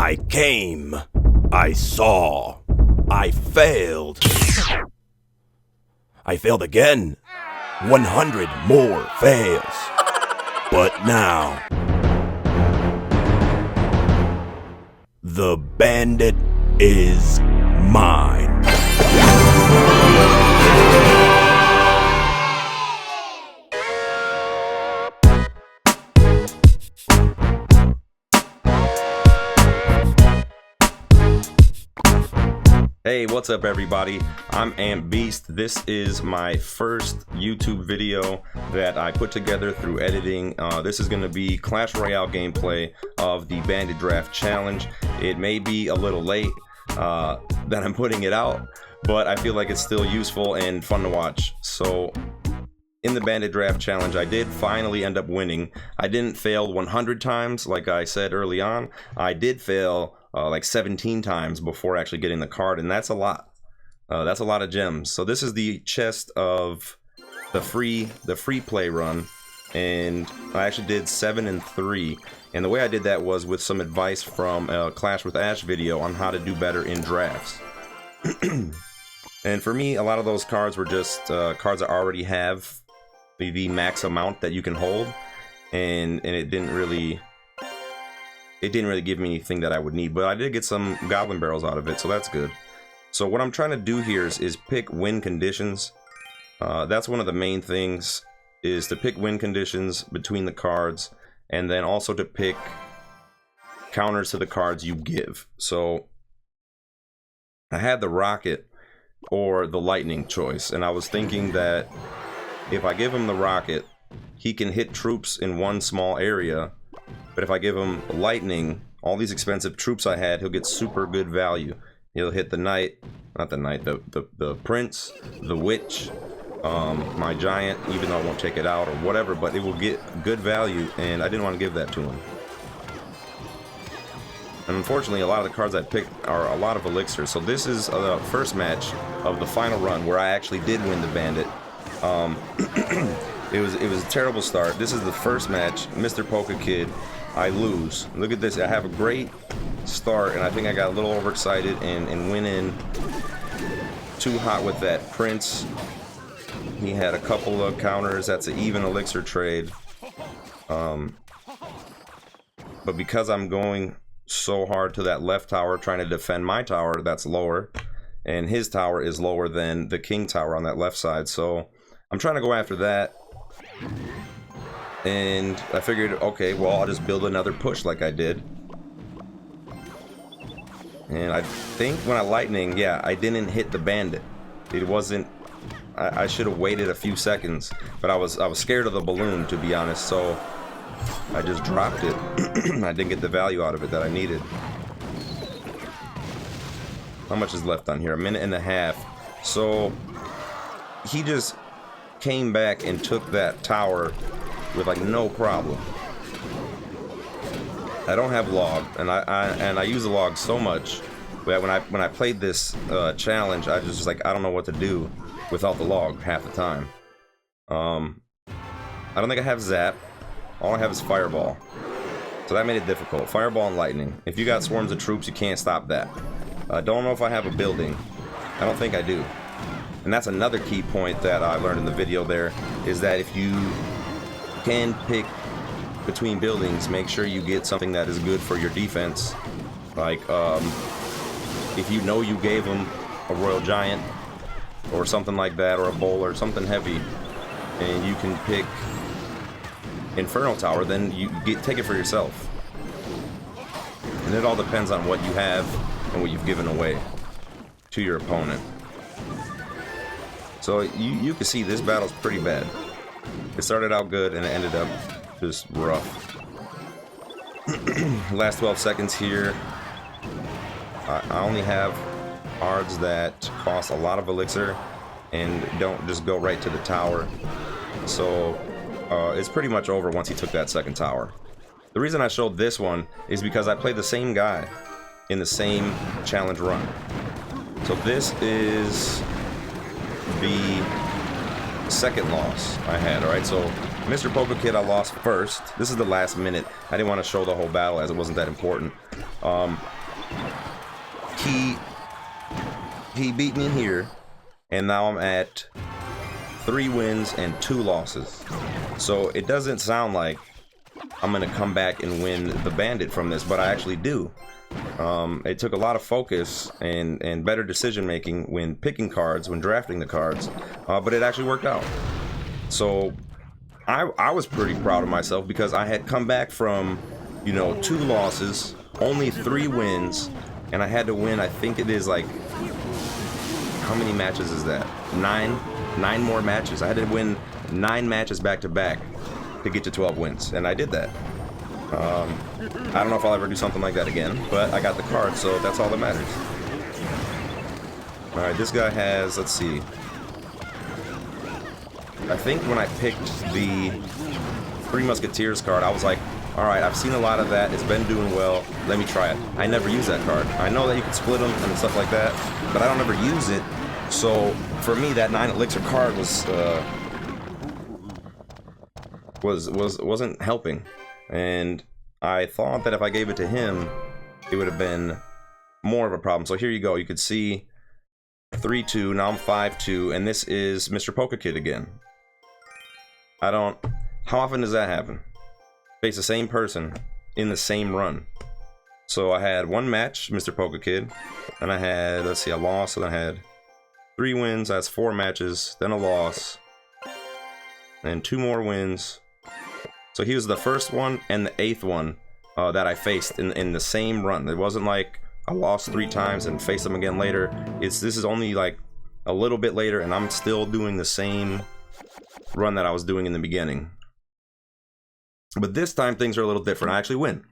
I came, I saw, I failed. I failed again. 100 more fails. But now, the bandit is mine. Hey, what's up everybody? I'm antBEAST. This is my first YouTube video that I put together through editing. This is going to be Clash Royale gameplay of the Bandit Draft challenge. It may be a little late that I'm putting it out, but I feel like it's still useful and fun to watch. So in the Bandit Draft challenge, I did finally end up winning. I didn't fail 100 times like I said early on. I did fail like 17 times before actually getting the card, and that's a lot. That's a lot of gems. So this is the chest of the free play run, and I actually did 7 and 3. And the way I did that was with some advice from a Clash with Ash video on how to do better in drafts. And for me, a lot of those cards were just cards I already have the max amount that you can hold, and it didn't really give me anything that I would need, but I did get some goblin barrels out of it, so that's good. So what I'm trying to do here is pick win conditions. That's one of the main things, is to pick win conditions between the cards, and then also to pick counters to the cards you give. So I had the rocket or the lightning choice, and I was thinking that if I give him the rocket, he can hit troops in one small area. But if I give him lightning, all these expensive troops I had, he'll get super good value. He'll hit the knight, not the knight, the prince, the witch, my giant, even though I won't take it out or whatever, but it will get good value, and I didn't want to give that to him. And unfortunately, a lot of the cards I picked are a lot of elixirs. So this is the first match of the final run where I actually did win the bandit. It was a terrible start. This is the first match, Mr. Polka Kid. I lose. Look at this. I have a great start, and I think I got a little overexcited and went in too hot with that prince. He had a couple of counters. That's an even elixir trade. But because I'm going so hard to that left tower, trying to defend my tower that's lower, and his tower is lower than the king tower on that left side, so I'm trying to go after that. And I figured, okay, well, I'll just build another push like I did. And I think when I lightning, yeah, I didn't hit the bandit. It wasn't, I should have waited a few seconds, but I was scared of the balloon, to be honest, so I just dropped it. I didn't get the value out of it that I needed. How much is left on here? 1.5 minutes. So he just came back and took that tower with like no problem. I don't have log, and I use the log so much that when I played this challenge, I just was like, I don't know what to do without the log half the time. I don't think I have zap. All I have is fireball, so that made it difficult. Fireball and lightning. If you got swarms of troops, you can't stop that. Don't know if I have a building. I don't think I do. And that's another key point that I learned in the video there, is that if you can pick between buildings, make sure you get something that is good for your defense. Like, if you know you gave him a royal giant or something like that, or a bowler, something heavy, and you can pick Inferno Tower, then you take it for yourself. And it all depends on what you have and what you've given away to your opponent. So you can see this battle's pretty bad. It started out good and it ended up just rough. Last 12 seconds here. I only have cards that cost a lot of elixir and don't just go right to the tower. So it's pretty much over once he took that second tower. The reason I showed this one is because I played the same guy in the same challenge run. So this is the second loss I had. Alright, so Mr. Polka Kid I lost first. This is the last minute. I didn't want to show the whole battle as it wasn't that important. He beat me here, and now I'm at 3 wins and 2 losses. So it doesn't sound like I'm gonna come back and win the Bandit from this, but I actually do. It took a lot of focus and better decision making when picking cards, when drafting the cards, but it actually worked out. So I was pretty proud of myself because I had come back from, you know, 2 losses, only 3 wins, and I had to win, I think it is like, how many matches is that? 9 more matches. I had to win 9 matches back to back to get to 12 wins, and I did that. I don't know if I'll ever do something like that again, but I got the card, so that's all that matters. Alright, this guy has, let's see. I think when I picked the 3 Musketeers card, I was like, alright, I've seen a lot of that, it's been doing well, let me try it. I never use that card. I know that you can split them and stuff like that, but I don't ever use it. So for me, that 9 elixir card wasn't helping, and I thought that if I gave it to him, it would have been more of a problem. So here you go. You could see 3-2. Now I'm 5-2, and this is Mr. Polka Kid again. How often does that happen? Face the same person in the same run. So I had 1 match, Mr. Polka Kid, and I had, let's see, a loss, and I had 3 wins. That's 4 matches, then a loss, and 2 more wins. So he was the first one and the 8th one that I faced in the same run. It wasn't like I lost 3 times and faced him again later. This is only like a little bit later, and I'm still doing the same run that I was doing in the beginning. But this time things are a little different. I actually win.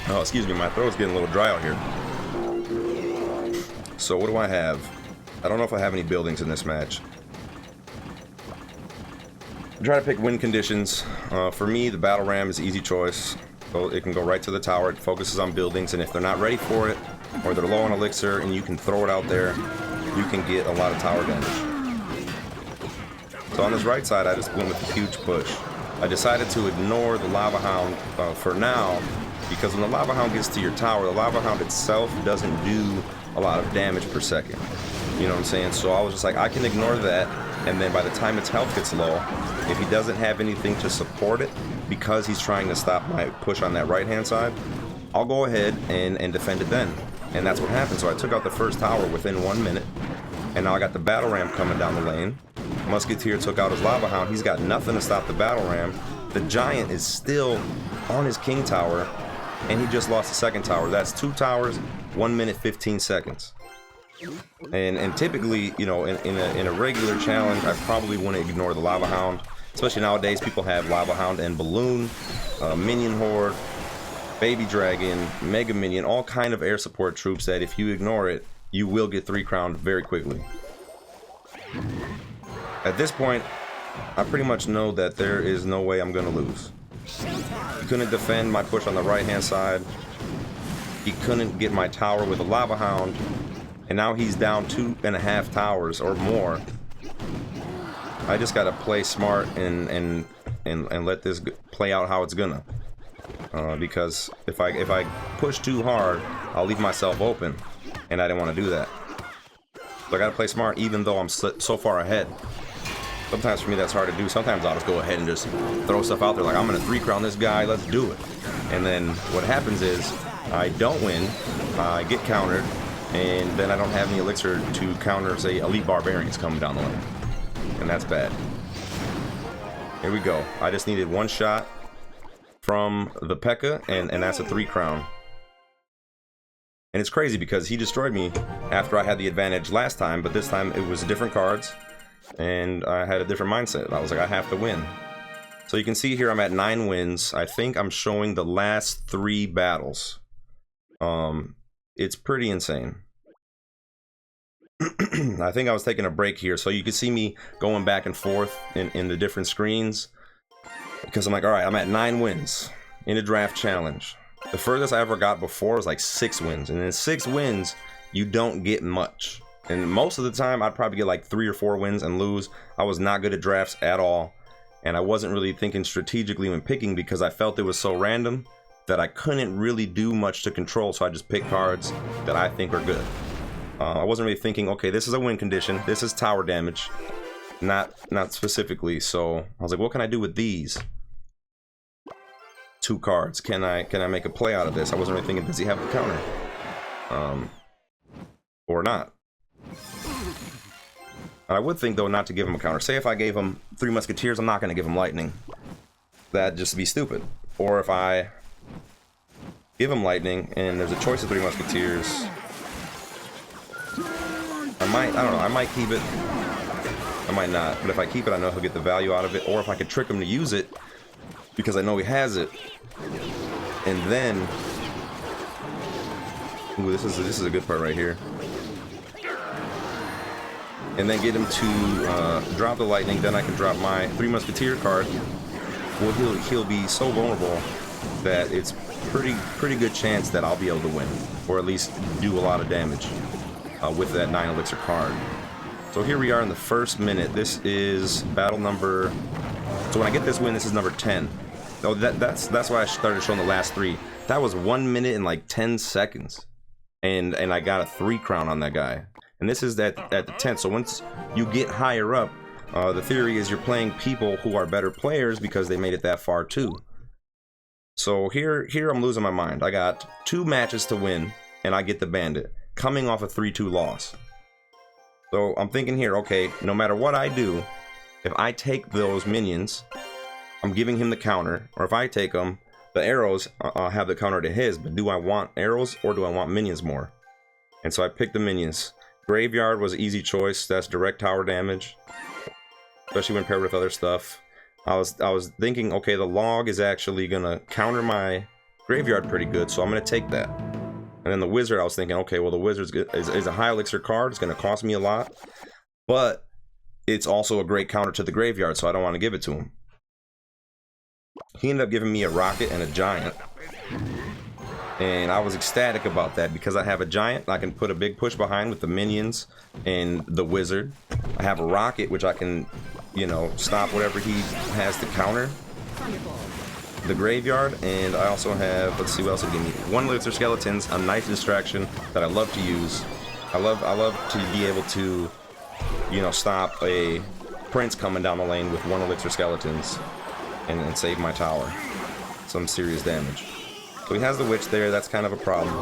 Oh, excuse me, my throat's getting a little dry out here. So what do I have? I don't know if I have any buildings in this match. Try to pick win conditions. For me, the battle ram is an easy choice. So it can go right to the tower. It focuses on buildings, and if they're not ready for it, or they're low on elixir, and you can throw it out there, you can get a lot of tower damage. So on this right side, I just went with a huge push. I decided to ignore the Lava Hound for now, because when the Lava Hound gets to your tower, the Lava Hound itself doesn't do a lot of damage per second. You know what I'm saying? So I was just like, I can ignore that, and then by the time its health gets low, if he doesn't have anything to support it, because he's trying to stop my push on that right-hand side, I'll go ahead and defend it then. And that's what happened. So I took out the first tower within 1 minute, and now I got the battle ram coming down the lane. Musketeer took out his Lava Hound. He's got nothing to stop the battle ram. The giant is still on his king tower, and he just lost the second tower. That's 2 towers, 1 minute 15 seconds. And typically, you know, in a regular challenge, I probably wouldn't ignore the Lava Hound. Especially nowadays, people have Lava Hound and Balloon, Minion Horde, Baby Dragon, Mega Minion, all kind of air support troops that if you ignore it, you will get 3 crowned very quickly. At this point, I pretty much know that there is no way I'm gonna lose. He couldn't defend my push on the right-hand side. He couldn't get my tower with a Lava Hound. And now he's down 2.5 towers or more. I just gotta play smart and let this play out how it's gonna. Because if I push too hard, I'll leave myself open, and I didn't want to do that. So I gotta play smart, even though I'm so far ahead. Sometimes for me that's hard to do. Sometimes I'll just go ahead and just throw stuff out there like, I'm gonna 3-crown this guy, let's do it. And then what happens is I don't win, I get countered, and then I don't have any elixir to counter, say, elite barbarians coming down the lane. And that's bad. Here we go. I just needed 1 shot from the P.E.K.K.A. and that's a 3-crown. And it's crazy because he destroyed me after I had the advantage last time, but this time it was different cards, and I had a different mindset. I was like, I have to win. So you can see here I'm at 9 wins. I think I'm showing the last 3 battles. It's pretty insane. I think I was taking a break here, so you can see me going back and forth in the different screens, because I'm like, all right, I'm at 9 wins in a draft challenge. The furthest I ever got before was like 6 wins, and in 6 wins you don't get much, and most of the time I'd probably get like 3 or 4 wins and lose. I was not good at drafts at all, and I wasn't really thinking strategically when picking because I felt it was so random that I couldn't really do much to control, so I just picked cards that I think are good. I wasn't really thinking, okay, this is a win condition, this is tower damage, not specifically. So I was like, what can I do with these 2 cards? Can I make a play out of this? I wasn't really thinking, does he have the counter? Or not. I would think though not to give him a counter. Say if I gave him 3 Musketeers, I'm not going to give him Lightning. That'd just be stupid. Or if I give him Lightning and there's a choice of 3 Musketeers, I don't know, I might keep it, I might not, but if I keep it I know he'll get the value out of it. Or if I could trick him to use it because I know he has it, and then, ooh, this is a good part right here, and then get him to drop the Lightning, then I can drop my 3 Musketeer card. Well, he'll be so vulnerable that it's pretty good chance that I'll be able to win, or at least do a lot of damage with that 9 elixir card. So here we are in the first minute. This is battle number, so when I get this win, this is number 10. Oh, that's why I started showing the last 3. That was 1 minute and like 10 seconds, and I got a 3 crown on that guy. And this is at the 10th. So once you get higher up, the theory is you're playing people who are better players because they made it that far too. So here I'm losing my mind. I got 2 matches to win, and I get the Bandit, coming off a 3-2 loss. So I'm thinking here, okay, no matter what I do, if I take those minions, I'm giving him the counter, or if I take them, the arrows have the counter to his, but do I want arrows or do I want minions more? And so I picked the minions. Graveyard was an easy choice. That's direct tower damage, especially when paired with other stuff. I was thinking, okay, the log is actually gonna counter my graveyard pretty good, so I'm gonna take that. And then the wizard, I was thinking, okay, well, the wizard is a high elixir card. It's gonna cost me a lot, but it's also a great counter to the graveyard, so I don't want to give it to him. He ended up giving me a rocket and a giant, and I was ecstatic about that because I have a giant I can put a big push behind with the minions and the wizard. I have a rocket which I can, you know, stop whatever he has to counter the graveyard, and I also have, let's see what else it gave me, 1 elixir skeletons, a nice distraction that I love to use. I love to be able to, you know, stop a prince coming down the lane with 1 elixir skeletons and save my tower some serious damage. So he has the witch there. That's kind of a problem.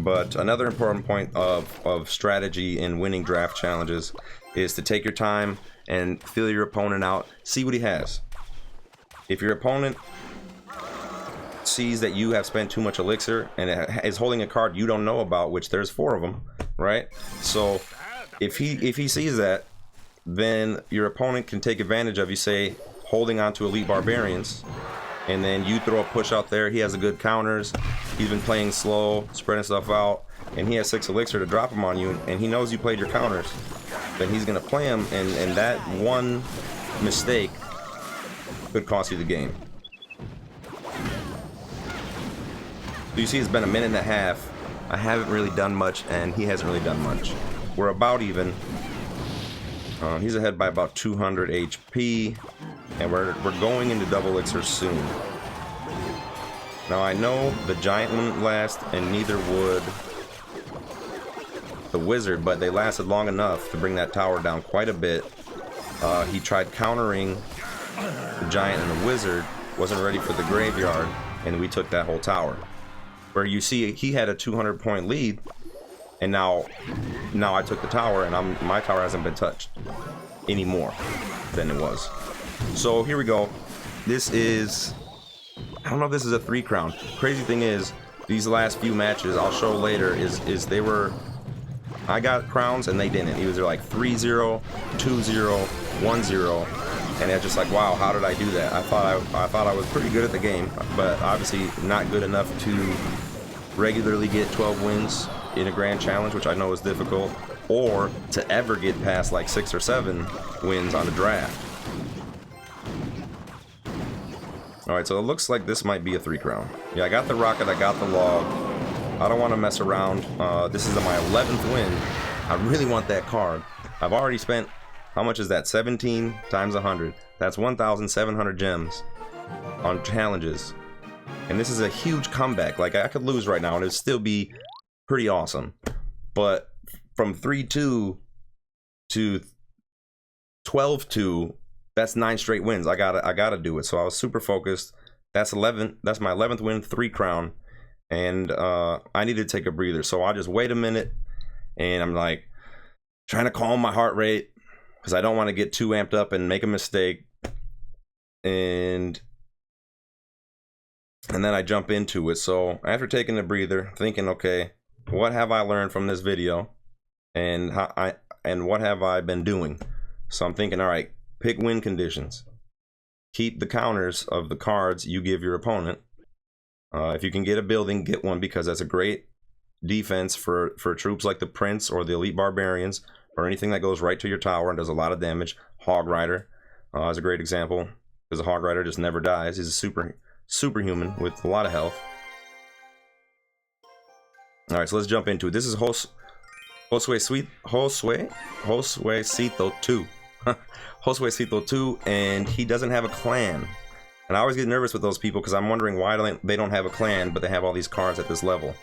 But another important point of strategy in winning draft challenges is to take your time and feel your opponent out, see what he has. If your opponent sees that you have spent too much elixir and is holding a card you don't know about, which there's 4 of them, right? So if he sees that, then your opponent can take advantage of you, say, holding on to elite barbarians, and then you throw a push out there. He has a good counters. He's been playing slow, spreading stuff out, and he has 6 elixir to drop him on you, and he knows you played your counters. Then he's gonna play him, and that one mistake could cost you the game. So you see, it's been a minute and a half. I haven't really done much, and he hasn't really done much. We're about even. He's ahead by about 200 HP, and we're going into double elixir soon. Now I know the giant wouldn't last, and neither would the wizard, but they lasted long enough to bring that tower down quite a bit. He tried countering the giant and the wizard, wasn't ready for the graveyard, and we took that whole tower. Where you see he had a 200 point lead, and now I took the tower, and my tower hasn't been touched any more than it was. So here we go. This is, I don't know if this is a 3 crown. Crazy thing is, these last few matches I'll show later is they were, I got crowns and they didn't. It was like 3-0, 2-0, 1-0, and it's just like, wow, how did I do that? I thought I was pretty good at the game, but obviously not good enough to regularly get 12 wins in a grand challenge, which I know is difficult, or to ever get past like 6 or 7 wins on a draft. Alright, so it looks like this might be a 3 crown. Yeah, I got the rocket, I got the log. I don't want to mess around. This is my 11th win. I really want that card. I've already spent how much is that? 17 times 100. That's 1,700 gems on challenges. And this is a huge comeback. Like, I could lose right now and it'd still be pretty awesome. But from 3-2 to 12-2, that's 9 straight wins. I gotta do it. So I was super focused. That's 11. That's my 11th win, 3 crown. And I needed to take a breather. So I just wait a minute and I'm like trying to calm my heart rate because I don't want to get too amped up and make a mistake. And then I jump into it. So after taking a breather, thinking, okay, what have I learned from this video, and what have I been doing? So I'm thinking, all right, pick win conditions. Keep the counters of the cards you give your opponent. If you can get a building, get one, because that's a great defense for troops like the Prince or the Elite Barbarians or anything that goes right to your tower and does a lot of damage. Hog Rider is a great example because the Hog Rider just never dies. He's a superhuman with a lot of health. All right, so let's jump into it. This is Josuecito 2. Josuecito 2, and he doesn't have a clan. And I always get nervous with those people because I'm wondering why they don't have a clan, but they have all these cards at this level.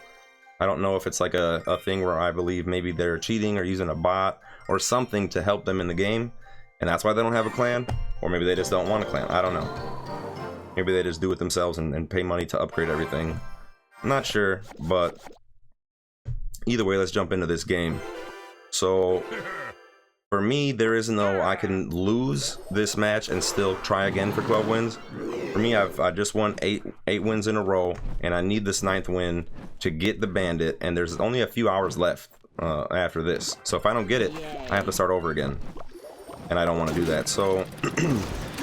I don't know if it's like a thing where I believe maybe they're cheating or using a bot or something to help them in the game, and that's why they don't have a clan, or maybe they just don't want a clan. I don't know. Maybe they just do it themselves and pay money to upgrade everything. I'm not sure, but either way, let's jump into this game. So for me, there is no I can lose this match and still try again for 12 wins. For me, I just won 8 wins in a row, and I need this 9th win to get the Bandit, and there's only a few hours left after this. So if I don't get it, I have to start over again, and I don't want to do that. So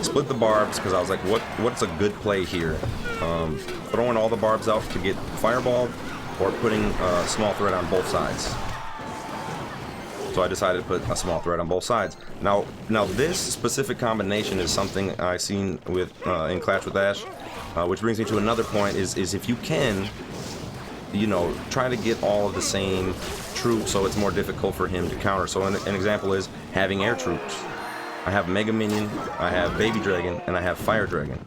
split the barbs, because I was like, what's a good play here? Throwing all the barbs out to get fireballed, or putting a small threat on both sides. So I decided to put a small threat on both sides. Now this specific combination is something I've seen with in Clash with Ash, which brings me to another point. Is if you can, you know, try to get all of the same troops, so it's more difficult for him to counter. So an example is having air troops. I have Mega Minion, I have Baby Dragon, and I have Fire Dragon.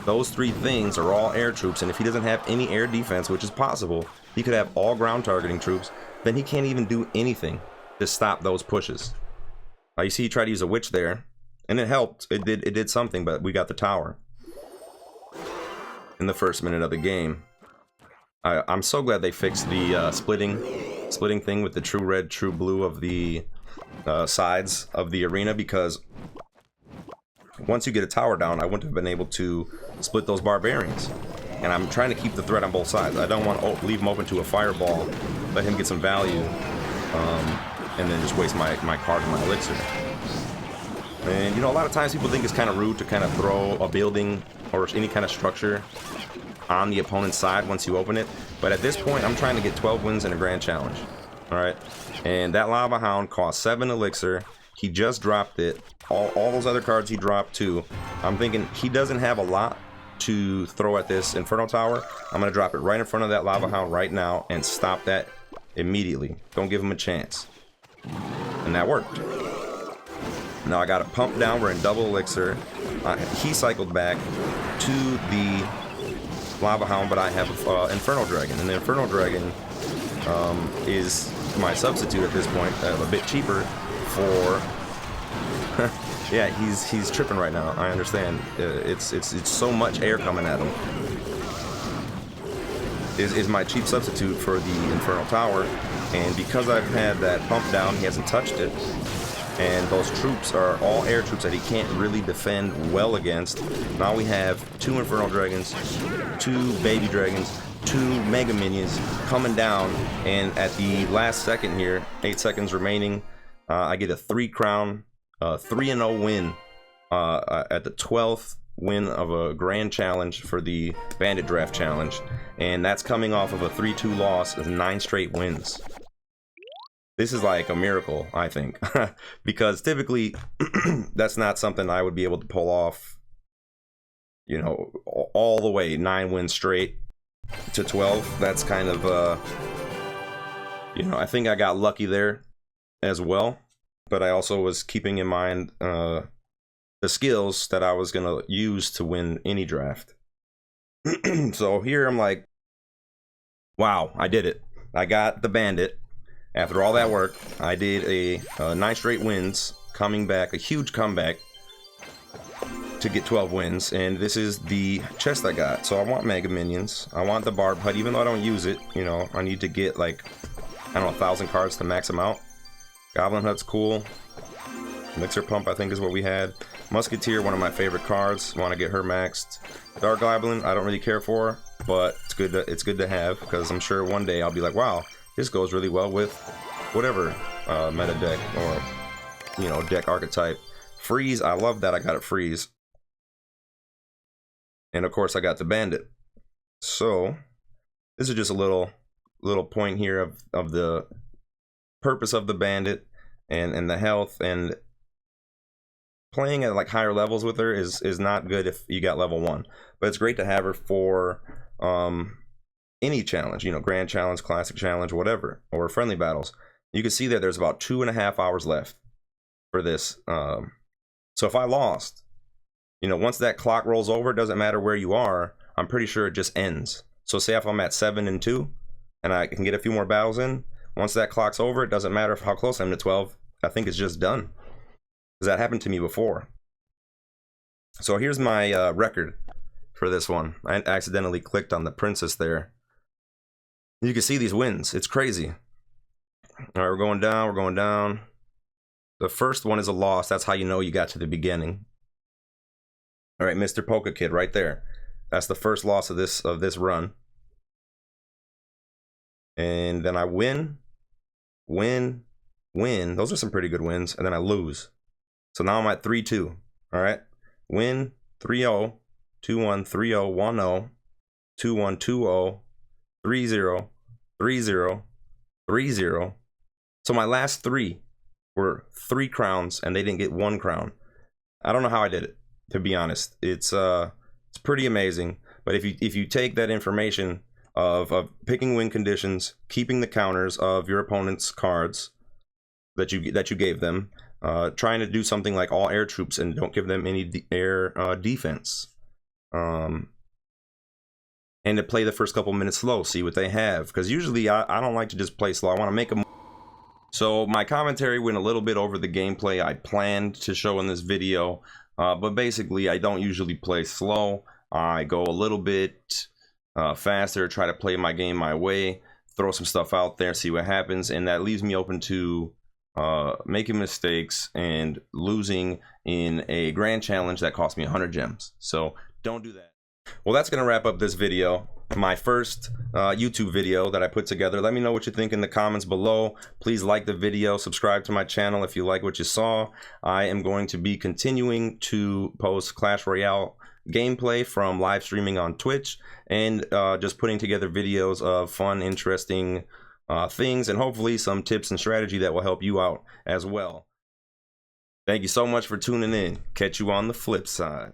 Those 3 things are all air troops, and if he doesn't have any air defense, which is possible, he could have all ground targeting troops, then he can't even do anything to stop those pushes. You see, he tried to use a witch there, and it helped. It did something, but we got the tower in the first minute of the game. I'm so glad they fixed the splitting thing with the true red, true blue of the sides of the arena, because once you get a tower down, I wouldn't have been able to split those barbarians. And I'm trying to keep the threat on both sides. I don't want to leave him open to a fireball, let him get some value, and then just waste my card and my elixir. And you know, a lot of times people think it's kind of rude to kind of throw a building or any kind of structure on the opponent's side once you open it. But at this point, I'm trying to get 12 wins in a grand challenge. All right, and that Lava Hound cost 7 elixir. He just dropped it. All those other cards he dropped too. I'm thinking he doesn't have a lot to throw at this Inferno Tower. I'm gonna drop it right in front of that Lava Hound right now and stop that immediately. Don't give him a chance. And that worked. Now I got a pump down. We're in double elixir. He cycled back to the Lava Hound, but I have Inferno Dragon, and the Inferno Dragon is my substitute at this point, a bit cheaper for. Yeah, he's tripping right now. I understand. It's so much air coming at him. Is my cheap substitute for the Inferno Tower, and because I've had that pump down, he hasn't touched it. And those troops are all air troops that he can't really defend well against. Now we have 2 Inferno Dragons, 2 Baby Dragons, 2 Mega Minions coming down, and at the last second here, 8 seconds remaining, I get a 3 crown, 3-0 win at the 12th win of a grand challenge for the Bandit Draft challenge, and that's coming off of a 3-2 loss of 9 straight wins. This is like a miracle, I think, because typically that's not something I would be able to pull off, you know, all the way 9 wins straight to 12. That's kind of, you know, I think I got lucky there as well, but I also was keeping in mind the skills that I was gonna use to win any draft. So here I'm like, wow, I did it. I got the Bandit. After all that work, I did a 9 straight wins, coming back, a huge comeback to get 12 wins, and this is the chest I got. So I want Mega Minions, I want the Barb Hut, even though I don't use it, you know, I need to get like, I don't know, 1,000 cards to max them out. Goblin Hut's cool. Mixer Pump, I think, is what we had. Musketeer, one of my favorite cards, want to get her maxed. Dark Goblin, I don't really care for, but it's good to have, because I'm sure one day I'll be like, wow, this goes really well with whatever meta deck or, you know, deck archetype. Freeze, I love that I got it Freeze. And of course I got the Bandit. So this is just a little point here of the purpose of the Bandit and the health, and playing at like higher levels with her is not good if you got level 1, but it's great to have her for any challenge, you know, grand challenge, classic challenge, whatever, or friendly battles. You can see that there's about 2.5 hours left for this. So if I lost, you know, once that clock rolls over, it doesn't matter where you are, I'm pretty sure it just ends. So say if I'm at 7-2 and I can get a few more battles in, once that clock's over, it doesn't matter how close I am to 12, I think it's just done. Because that happened to me before. So here's my record for this one. I accidentally clicked on the princess there. You can see these wins. It's crazy. All right, we're going down, we're going down. The first one is a loss. That's how you know you got to the beginning. All right, Mr. Polka Kid right there. That's the first loss of this run. And then I win. Those are some pretty good wins. And then I lose. So now I'm at 3-2. All right. Win 3-0, 2-1, 3-0, 1-0, 2-1, 2-0, 3-0, 3-0, 3-0. So my last 3 were 3 crowns, and they didn't get 1 crown. I don't know how I did it, to be honest. It's pretty amazing. But if you take that information of picking win conditions, keeping the counters of your opponent's cards that you gave them, trying to do something like all air troops and don't give them any air defense, and to play the first couple minutes slow, see what they have, because usually I don't like to just play slow. I want to make them. So my commentary went a little bit over the gameplay I planned to show in this video, but basically I don't usually play slow. I go a little bit faster, try to play my game my way, throw some stuff out there, see what happens, and that leaves me open to making mistakes and losing in a grand challenge that cost me 100 gems. So don't do that. Well, that's gonna wrap up this video, my first YouTube video that I put together. Let me know what you think in the comments below. Please like the video, subscribe to my channel if you like what you saw. I am going to be continuing to post Clash Royale gameplay from live streaming on Twitch, and just putting together videos of fun, interesting things, and hopefully some tips and strategy that will help you out as well. Thank you so much for tuning in. Catch you on the flip side.